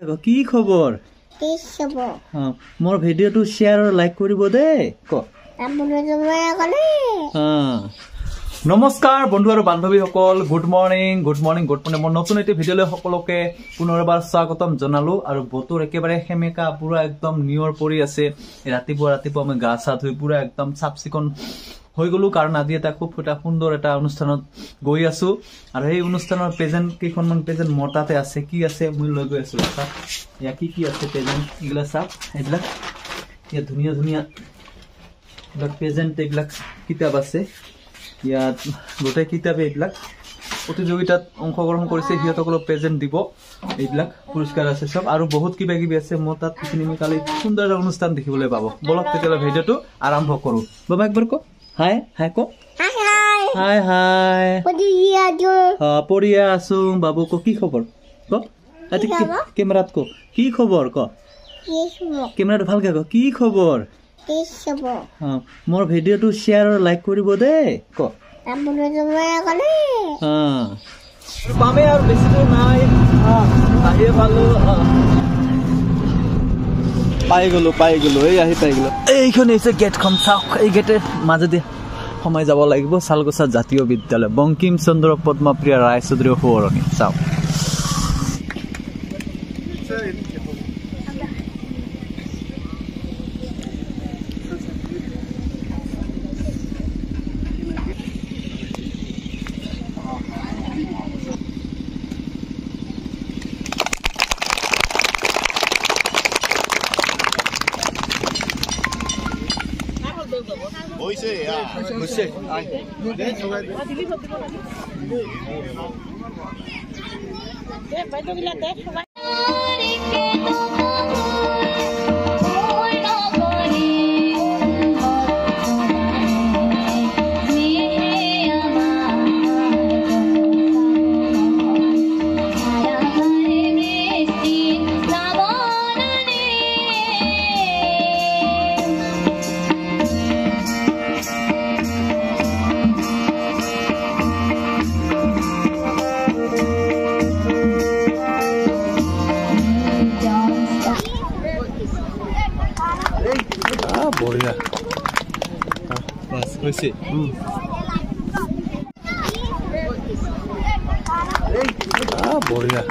কি খবৰ? মোৰ ভিডিঅ'টো শ্বেয়াৰ আৰু লাইক কৰিব দেই। নমস্কাৰ বন্ধু আৰু বান্ধৱীসকল, গুড মৰ্ণিং মই নতুন এটি ভিডিঅ'লৈ সকলোকে পুনৰবাৰ স্বাগতম জনালো। আৰু বতৰ একেবাৰে সেমেকা, পুৰা একদম নিয়ৰ পৰি আছে। ৰাতিপুৱা মই গা চা ধুই পুৰা একদম চাফ চিকুণ হৈ গলো, কাৰণ আজি এটা খুব সুন্দৰ এটা অনুষ্ঠানত গৈ আছো। আৰু সেই অনুষ্ঠানৰ প্ৰেজেন্ট কেইখনমান প্ৰেজেন্ট মোৰ তাতে আছে। কি আছে মই লৈ গৈ আছো। ইয়াত কি আছে প্ৰেজেন্ট, এইবিলাক চাপ, এইবিলাক ইয়াত ধুনীয়া এইবিলাক প্ৰেজেন্ট, এইবিলাক কিতাপ আছে। ইয়াত গোটেই কিতাপে এইবিলাক প্ৰতিযোগিতাত অংশগ্ৰহণ কৰিছে, সিহঁতসকলক প্ৰেজেন্ট দিব। এইবিলাক পুৰস্কাৰ আছে চব, আৰু বহুত কিবা কিবি আছে মোৰ তাত। সেইখিনি কালি সুন্দৰ এটা অনুষ্ঠান দেখিবলৈ পাব। বলক তেতিয়াহ'লে ভিডিঅ'টো আৰম্ভ কৰো। বাবা একবাৰ কওক হাই কওক। হাই পৰিয়া আছো। বাবু ক কি খবৰ ক? কেমেৰাত ক কি খবৰ ক? কেমেৰাটো ভালকে ক কি খবৰ? মোৰ ভিডিঅ'টো শ্বেয়াৰ আৰু লাইক কৰিব দেই। ক পামে আৰু বেছি দূৰ নাই, আহিয়ে পালো। পাই গলো এই আহি পাই গলো। এইখন হৈছে গেটখন, চাওক। এই গেটে মাজেদি সোমাই যাব লাগিব চালগোছা জাতীয় বিদ্যালয়, বংকিম চন্দ্ৰ পদ্মপ্ৰিয়া ৰায়চৌধুৰী সোঁৱৰণী। চাওক বঢ়িয়া হৈছে। বঢ়িয়া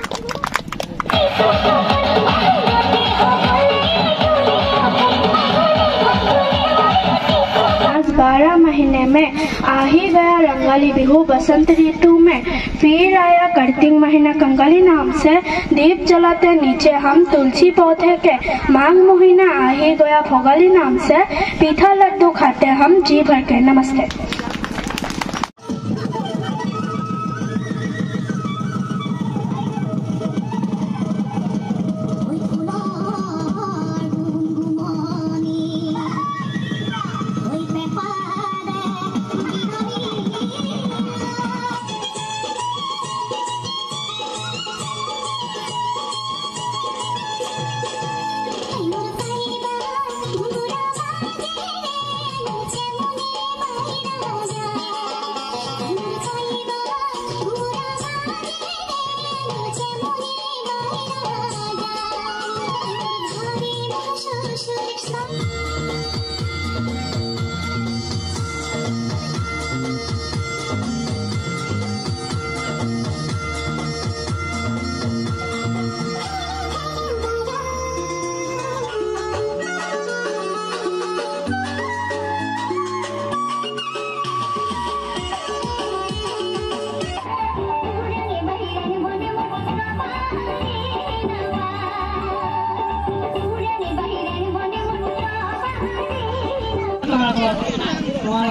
आज 12 महीने में आ ही गया रंगाली बिहू बसंत ऋतु में। फिर आया कार्तिक महीना कंगाली नाम से, दीप जलाते नीचे हम तुलसी पौधे के। माघ महीना आ ही गया भोगाली नाम से, पीठा लड्डू खाते हम जी भर के। नमस्ते।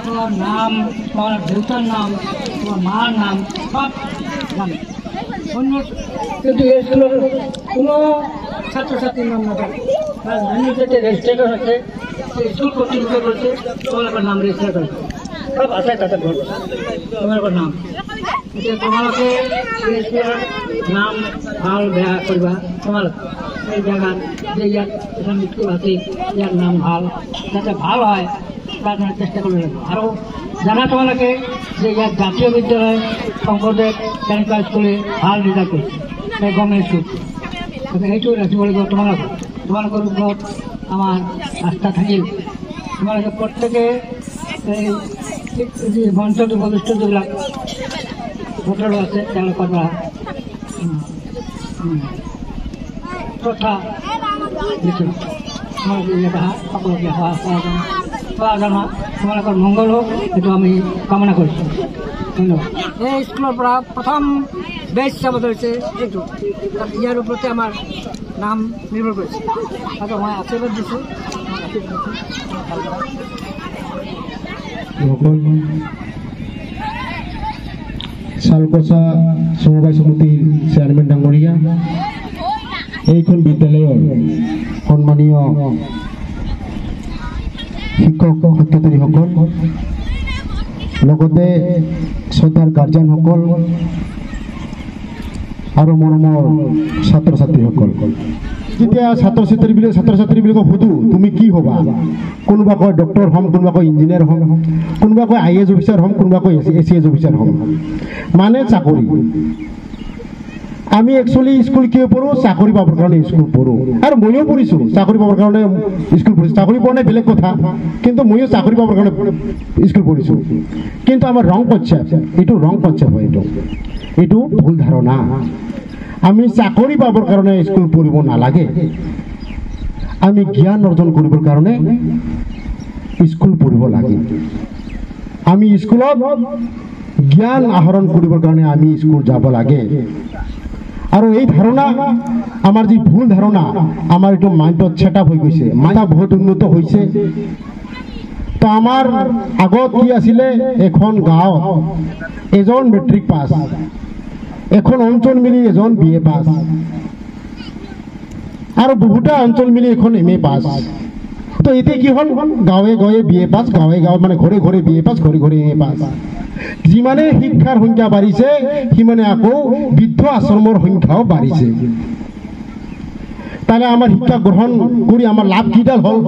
তোমার নাম, তোমার দেউতার নাম, তোমার মার নাম সব জানে। অন্য কিন্তু স্কুলের কোনো ছাত্রছাত্রীর নাম না থাকে, যেটা রেজিস্ট্রেটর আছে স্কুল কর্তৃপক্ষ করছে, তোমার নাম রেজিস্টার করছে, সব আছে তাদের ঘর তোমার নাম। তোমাকে স্কুলের নাম ভাল বেয়া করবা, তোমার এই জায়গার যে ইয়াত স্কুল আছে ইয়ার নাম ভাল, যাতে ভাল হয় তার জন্য চেষ্টা করবে। আরও জানা তোমাকে যে ইয়াত জাতীয় বিদ্যালয় শংকৰদেৱ তেনেকুৱা স্কুলে ভাল ৰিজাল্ট কৰিছে, গভৰ্ণমেণ্ট স্কুল। সেইটো ৰাখিব লাগিব তোমালোকৰ ওপৰত আমাৰ আস্থা থাকিল। তোমালোকে প্ৰত্যেকে এই যি মঞ্চটো বলিষ্ঠ যিবিলাক ভোটাৰ আছে তেওঁলোকৰ পৰা তথা দিছোঁ সকলোকে সেৱা জনোৱা তোমালোকৰ মংগল হওক সেইটো আমি কামনা কৰিছোঁ। ধন্যবাদ। এই স্কুলৰ পৰা প্ৰথম বেচ চাব ধৰিছে এইটো, ইয়াৰ ওপৰতে আমাৰ নাম নিৰ্ভৰ কৰিছে। আৰু মই আশীৰ্বাদ দিছোঁ। শালকচা সমবায় সমিতিৰ চেয়াৰম্যান ডাঙৰীয়া, এইখন বিদ্যালয়ৰ সন্মানীয় শিক্ষক শিক্ষয়িত্ৰীসকল, লগতে শ্ৰদ্ধাৰ গাৰ্জেনসকল আৰু মৰমৰ ছাত্ৰ ছাত্ৰীসকল। যেতিয়া ছাত্ৰ ছাত্ৰীবিলাকক সুধো তুমি কি হ'বা, কোনোবা কয় ডক্টৰ হ'ম, কোনোবা কয় ইঞ্জিনিয়াৰ হ'ম, কোনোবা কয় IAS অফিচাৰ হ'ম, কোনোবা কয় ACS অফিচাৰ হ'ম, মানে চাকৰি। আমি একচুৱেলি স্কুল কিয় পঢ়োঁ? চাকৰি পাবৰ কাৰণে স্কুল পঢ়োঁ। আৰু ময়ো পঢ়িছোঁ, চাকৰি পাবৰ কাৰণে স্কুল পঢ়িছোঁ। চাকৰি পোৱা নাই বেলেগ কথা, কিন্তু ময়ো চাকৰি পাবৰ কাৰণে স্কুল পঢ়িছোঁ। কিন্তু আমাৰ ৰং কনচেপ্ট, এইটো ৰং কনচেপ্ট হয়, এইটো ভুল ধাৰণা। আমি চাকৰি পাবৰ কাৰণে স্কুল পঢ়িব নালাগে, আমি জ্ঞান অৰ্জন কৰিবৰ কাৰণে স্কুল পঢ়িব লাগে। আমি স্কুলত জ্ঞান আহৰণ কৰিবৰ কাৰণে আমি স্কুল যাব লাগে। আৰু এই ধাৰণা আমাৰ যি ভুল ধাৰণা, আমাৰ এইটো মাইণ্ডত ছেট আপ হৈ গৈছে, মাথা বহুত উন্নত হৈছে। তো আমাৰ আগত কি আছিলে, এখন গাঁৱত এজন মেট্ৰিক পাছ, এখন অঞ্চল মিলি এজন BA পাছ, আৰু বহুটা অঞ্চল মিলি এখন MA পাছ। তো এতিয়া কি হ'ল, গাঁৱে গাঁৱে BA পাছ, গাঁৱে গাঁৱে মানে ঘৰে ঘৰে BA পাছ, ঘৰে ঘৰে MA পাছ। যিমানে শিক্ষাৰ সংখ্যা বাঢ়িছে সিমানে আকৌ বৃদ্ধ আশ্ৰমৰ সংখ্যাও বাঢ়িছে। তাহলে আমাৰ শিক্ষা গ্ৰহণ কৰি আমাৰ লাভ কিডাল হ'ল?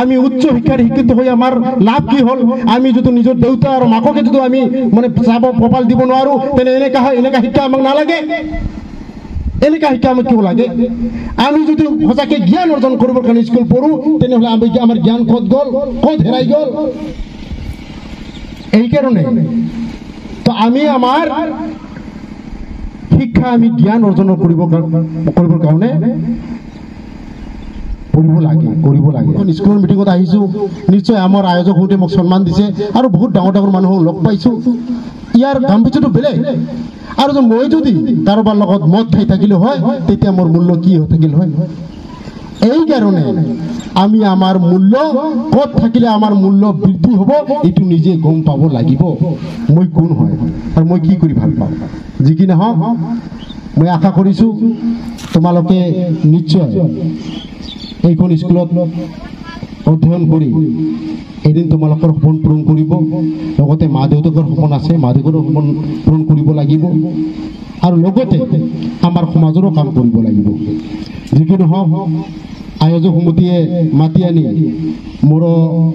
আমি উচ্চ শিক্ষাৰ শিক্ষিত হৈ আমাৰ লাভ কি হ'ল? আমি যদি নিজৰ দেউতা আৰু মাককে যদি আমি মানে চাব কপাল দিব নোৱাৰো, তেনে এনেকা শিক্ষা আমাক নালাগে। এনেকা শিক্ষা আমাক কিয় লাগে? আমি যদি সঁচাকে জ্ঞান অৰ্জন কৰিবৰ কাৰণে স্কুল পঢ়ো, তেনেহ'লে আমাৰ জ্ঞান ক'ত গ'ল, ক'ত হেৰাই গ'ল? এই কাৰণে তো আমি আমাৰ শিক্ষা আমি জ্ঞান অৰ্জন কৰবৰ কাৰণে কৰিব লাগে। স্কুলৰ মিটিঙত আহিছোঁ, নিশ্চয় আমাৰ আয়োজক সৈতে মোক সন্মান দিছে আৰু বহুত ডাঙৰ ডাঙৰ মানুহক লগ পাইছোঁ। ইয়াৰ গাম্ভীৰ্যটো বেলেগ। আৰু মই যদি কাৰোবাৰ লগত মদ খাই থাকিলে হয়, তেতিয়া মোৰ মূল্য কি হৈ থাকিল হয়? এই কারণে আমি আমার মূল্য কত থাকিলে আমার মূল্য বৃদ্ধি হব, এইটো নিজে গম পাব লাগিব। মই কোন হয় আৰু মই কি কৰি ভাল পাওঁ। যি কি নহওক, মই আশা কৰিছোঁ তোমালোকে নিশ্চয় এইখন স্কুলত অধ্যয়ন কৰি এদিন তোমালোকৰ সপোন পূৰণ কৰিব। লগতে মা দেউতাকৰ সপোন আছে, মা দেউতাকৰ সপোন পূৰণ কৰিব লাগিব। আৰু লগতে আমাৰ সমাজৰো কাম কৰিব লাগিব। যি কি নহওক, আয়োজক সমিতিয়ে মাতি আনি, মোৰো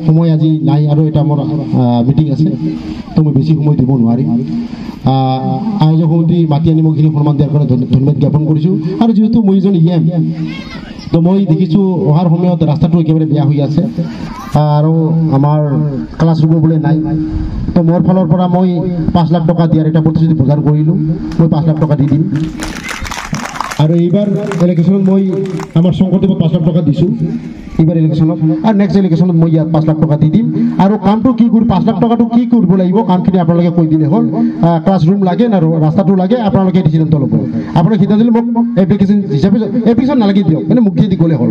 সময় আজি নাই আৰু এটা মোৰ মিটিং আছে, তো মই বেছি সময় দিব নোৱাৰিম। আয়োজক সমিতি মাতি আনি মোক এইখিনি সন্মান দিয়াৰ কাৰণে ধন্যবাদ জ্ঞাপন কৰিছোঁ। আৰু যিহেতু মই এজন EM, তো মই দেখিছোঁ অহাৰ সময়ত ৰাস্তাটো একেবাৰে বেয়া হৈ আছে আৰু আমাৰ ক্লাছৰুমো বোলে নাই। তো মোৰ ফালৰ পৰা মই 5 লাখ টকা দিয়াৰ এটা প্ৰতিশ্ৰুতি প্ৰদান কৰিলোঁ। মই 5 লাখ টকা দি দিম। আৰু এইবাৰ ইলেকশ্যনত মই আমাৰ শংকৰদেৱত 5 লাখ টকা দিছোঁ এইবাৰ ইলেকশ্যনত, আৰু নেক্সট ইলেকশ্যনত মই ইয়াত 5 লাখ টকা দি দিম। আৰু কামটো কি কৰি 5 লাখ টকাটো কি কৰিব লাগিব, কামখিনি আপোনালোকে কৈ দিলে হ'ল। ক্লাছৰুম লাগে না ৰাস্তাটো লাগে, আপোনালোকে ডিচিশ্যনটো ল'ব। আপোনালোকে সিদ্ধান্ত দিলে মোক এপ্লিকেশ্যন হিচাপে, এপ্লিকেশ্যন নালাগে দিয়ক, মানে মুখ দি গ'লে হ'ল,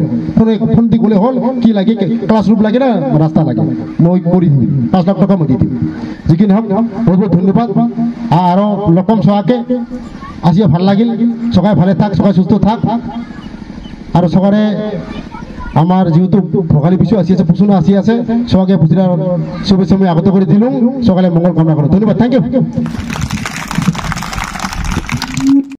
ফোন দি গ'লে হ'ল, কি লাগে, ক্লাছৰুম লাগে না ৰাস্তা লাগে, মই কৰি দিম। 5 লাখ টকা মই দি দিম। যিখিনি হওক, বহুত বহুত ধন্যবাদ। আৰু লকম সহাকে আসিয়া ভাল লাগিল। সবাই ভালো থাক, সবাই সুস্থ থাক। আর সকালে আমার যেহেতু ভোগালী বিশু আসি আছে, পুষুনো আসি আছে, সবাইকে পুজোর শুভেচ্ছা আমি আগত করে দিলাম। সকালে মঙ্গল কামনা করো। ধন্যবাদ, থ্যাংক ইউ।